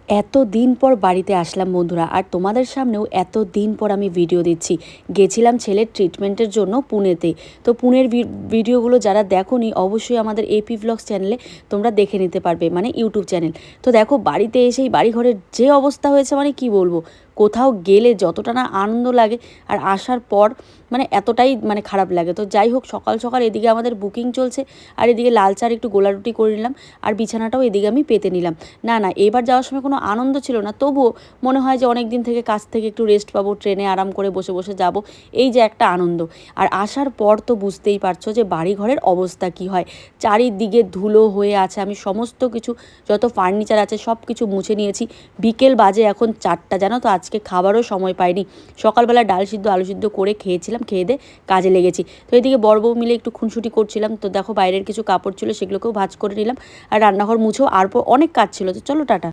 এত দিন পর বাড়িতে আসলাম বন্ধুরা, আর তোমাদের সামনেও এত দিন পর আমি ভিডিও দিচ্ছি। গেছিলাম ছেলের ট্রিটমেন্টের জন্য পুনেতে। তো পুনের ভিডিওগুলো যারা দেখোনি অবশ্যই আমাদের এপি ভ্লগস চ্যানেলে তোমরা দেখে নিতে পারবে, মানে ইউটিউব চ্যানেল। তো দেখো বাড়িতে এসেই বাড়িঘরের যে অবস্থা হয়েছে, মানে কি বলবো, কোথাও গেলে যতটা না আনন্দ লাগে আর আসার পর মানে এতটাই মানে খারাপ লাগে। তো যাই হোক, সকাল সকাল এদিকে আমাদের বুকিং চলছে, আর এদিকে লাল চার একটু গোলা রুটি করে নিলাম, আর বিছানাটাও এদিকে আমি পেতে নিলাম। না এবার যাওয়ার সময় কোনো আনন্দ ছিল না, তবুও মনে হয় যে অনেক দিন থেকে কাজ থেকে একটু রেস্ট পাবো, ট্রেনে আরাম করে বসে বসে যাব, এই যে একটা আনন্দ। আর আসার পর তো বুঝতেই পারছো যে বাড়িঘরের অবস্থা কি হয়, চারিদিকে ধুলো হয়ে আছে। আমি সমস্ত কিছু যত ফার্নিচার আছে সব কিছু মুছে নিয়েছি। বিকেল বাজে এখন 4টা, জানো তো আজকে খাবারও সময় পাইনি। সকালবেলা ডাল সিদ্ধ আলু সিদ্ধ করে খেয়েছিলাম, খেয়ে দিয়ে কাজে লেগেছি। তো এদিকে বড় বউ মিলে একটু খুনসুটি করছিলাম। তো দেখো বাইরের কিছু কাপড় ছিল, সেগুলোকেও ভাঁজ করে নিলাম, আর রান্নাঘর মুছেও আর অনেক কাজ ছিল। তো চলো টাটা।